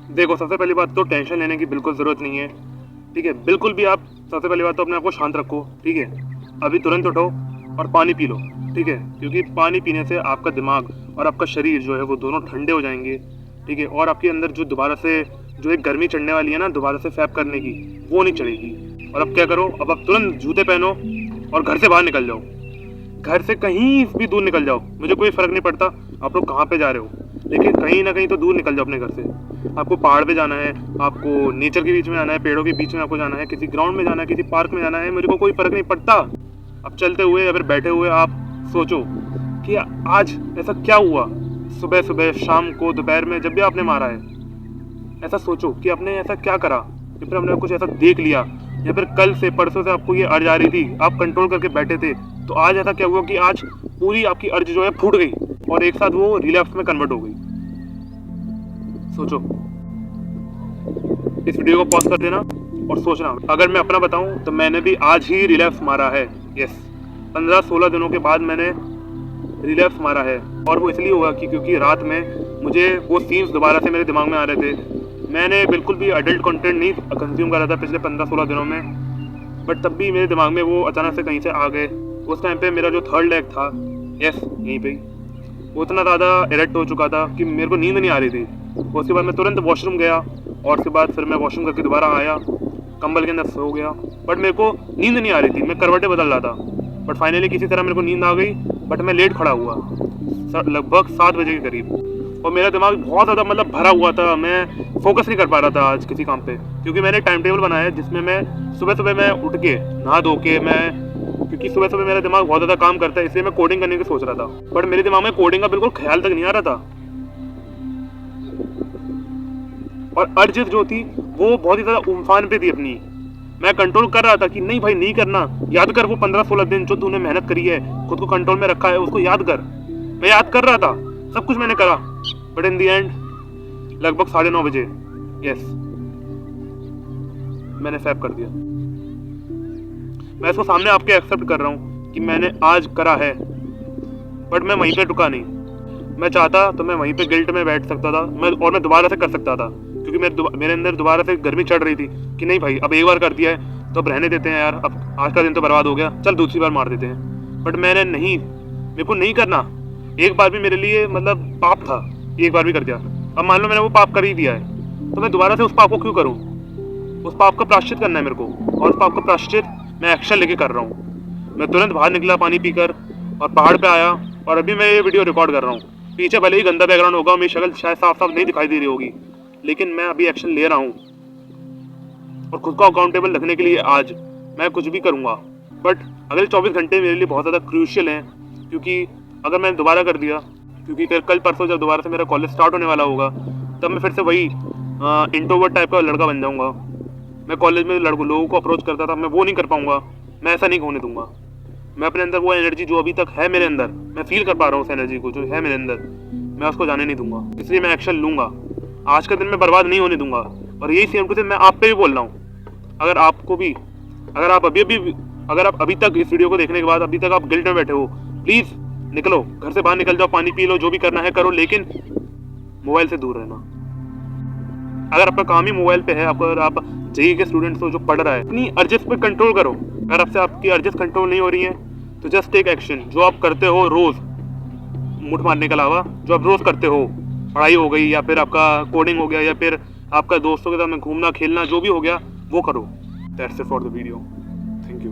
देखो, सबसे पहली बात तो टेंशन लेने की बिल्कुल ज़रूरत नहीं है, ठीक है? बिल्कुल भी आप सबसे पहली बात तो अपने आप को शांत रखो, ठीक है? अभी तुरंत उठो और पानी पी लो, ठीक है? क्योंकि पानी पीने से आपका दिमाग और आपका शरीर जो है वो दोनों ठंडे हो जाएँगे, ठीक है? और आपके अंदर जो दोबारा से जो एक गर्मी चढ़ने वाली है ना दोबारा से फैप करने की, वो नहीं चढ़ेगी। और अब क्या करो, अब आप तुरंत जूते पहनो और घर से बाहर निकल जाओ। घर से कहीं भी दूर निकल जाओ, मुझे कोई फ़र्क नहीं पड़ता आप लोग कहाँ पे जा रहे हो, लेकिन कहीं ना कहीं तो दूर निकल जाओ अपने घर से। आपको पहाड़ पे जाना है, आपको नेचर के बीच में जाना है, पेड़ों के बीच में आपको जाना है, किसी ग्राउंड में जाना है, किसी पार्क में जाना है, मुझे को कोई फ़र्क नहीं पड़ता। अब चलते हुए या फिर बैठे हुए आप सोचो कि आज ऐसा क्या हुआ, सुबह सुबह, शाम को, दोपहर में, जब भी आपने मारा है, ऐसा सोचो कि आपने ऐसा क्या करा, या फिर आपने कुछ ऐसा देख लिया, या फिर कल से परसों से आपको ये अर्ज आ रही थी, आप कंट्रोल करके बैठे थे, तो आज ऐसा क्या हुआ कि आज पूरी आपकी अर्ज जो है फूट गई और एक साथ वो रिलैप्स में कन्वर्ट हो गई। सोचो। इस वीडियो को पॉज कर देना और सोचना। अगर मैं अपना बताऊं तो मैंने भी आज ही रिलैप्स मारा है। यस, 15-16 दिनों के बाद मैंने रिलैप्स मारा है। और वो इसलिए हुआ कि क्योंकि रात में मुझे वो सीन्स दोबारा से मेरे दिमाग में आ रहे थे। मैंने बिल्कुल भी अडल्ट कंटेंट नहीं कंज्यूम करा था पिछले 15-16 दिनों में, बट तब भी मेरे दिमाग में वो अचानक से कहीं से आ गए। उस टाइम पे मेरा जो थर्ड लेग था, यस यहीं पे, वो इतना ज़्यादा इरेक्ट हो चुका था कि मेरे को नींद नहीं आ रही थी। उसके बाद मैं तुरंत वॉशरूम गया और उसके बाद फिर मैं वॉशरूम करके दोबारा आया, कंबल के अंदर सो गया, बट मेरे को नींद नहीं आ रही थी। मैं करवटें बदल रहा था, बट फाइनली किसी तरह मेरे को नींद आ गई। बट मैं लेट खड़ा हुआ लगभग 7 बजे के करीब, और मेरा दिमाग बहुत ज़्यादा मतलब भरा हुआ था। मैं फोकस नहीं कर पा रहा था आज किसी काम पे, क्योंकि मैंने टाइम टेबल बनाया है जिसमें मैं सुबह सुबह मैं उठ के नहा धो के क्योंकि सुबह सुबह मेरा दिमाग बहुत ज़्यादा काम करता है, इसलिए मैं कोडिंग करने की सोच रहा था, बट मेरे दिमाग में कोडिंग का बिल्कुल ख्याल तक नहीं आ रहा था। और अर्जित जो थी वो बहुत ही ज़्यादा उम्फान पे थी अपनी। मैं कंट्रोल कर रहा था कि नहीं भाई नहीं करना, याद कर वो 15-16 दिन जो तूने मेहनत करी है, खुद को कंट्रोल में रखा है, उसको याद कर। मैं याद कर रहा था, सब कुछ मैंने करा, बट इन दी एंड लगभग 9:30 बजे, यस, मैंने फैप कर दिया। मैं इसको सामने आपके एक्सेप्ट कर रहा हूँ कि मैंने आज करा है, बट मैं वहीं पे रुका नहीं। मैं चाहता तो मैं वहीं पे गिल्ट में बैठ सकता था, मैं दोबारा से कर सकता था, क्योंकि मेरे अंदर दोबारा से गर्मी चढ़ रही थी कि नहीं भाई अब एक बार कर दिया है तो अब रहने देते हैं यार, अब आज का दिन तो बर्बाद हो गया, चल दूसरी बार मार देते हैं। बट मैंने नहीं, मेरे को नहीं करना। एक बार भी मेरे लिए मतलब पाप था, एक बार भी कर दिया। अब मान लो मैंने वो पाप कर ही दिया है, तो मैं दोबारा से उस पाप को क्यों करूँ? उस पाप का प्रायश्चित करना है मेरे को, और उस पाप का प्रायश्चित मैं एक्शन लेके कर रहा हूँ। मैं तुरंत बाहर निकला पानी पीकर और पहाड़ पे आया, और अभी मैं ये वीडियो रिकॉर्ड कर रहा हूँ। पीछे भले ही गंदा बैकग्राउंड होगा, मेरी शक्ल शायद साफ साफ नहीं दिखाई दे रही होगी, लेकिन मैं अभी एक्शन ले रहा हूँ और खुद को अकाउंटेबल रखने के लिए आज मैं कुछ भी करूँगा। बट अगले 24 घंटे मेरे लिए बहुत ज़्यादा क्रूशियल हैं, क्योंकि अगर मैंने दोबारा कर दिया, क्योंकि फिर कल परसों जब दोबारा से मेरा कॉलेज स्टार्ट होने वाला होगा, तब मैं फिर से वही इंट्रोवर्ट टाइप का लड़का बन जाऊँगा। मैं कॉलेज में लोगों को अप्रोच करता था, मैं वो नहीं कर पाऊँगा। मैं ऐसा नहीं होने दूंगा। मैं अपने अंदर वो एनर्जी जो अभी तक है मेरे अंदर, मैं फील कर पा रहा हूँ उस एनर्जी को जो है मेरे अंदर, मैं उसको जाने नहीं दूंगा। इसलिए मैं एक्शन लूँगा। आज का दिन मैं बर्बाद नहीं होने दूंगा। और यही सेम टू सेम मैं आप पे भी बोल रहा हूँ। अगर आपको भी, अगर आप अभी तक इस वीडियो को देखने के बाद अभी तक आप गिल्ट में बैठे हो, प्लीज़ निकलो, घर से बाहर निकल जाओ, पानी पी लो, जो भी करना है करो, लेकिन मोबाइल से दूर रहना। अगर आपका काम ही मोबाइल पे है, अगर आप जेईई के स्टूडेंट्स हो जो पढ़ रहा है, अपनी अर्जेस पे कंट्रोल करो। अगर आपसे आपकी अर्जेस कंट्रोल नहीं हो रही है तो जस्ट टेक एक्शन। जो आप करते हो रोज़, मुठ मारने के अलावा जो आप रोज़ करते हो, पढ़ाई हो गई या फिर आपका कोडिंग हो गया या फिर आपका दोस्तों के साथ में घूमना खेलना, जो भी हो गया वो करो। That's it for the video. Thank you.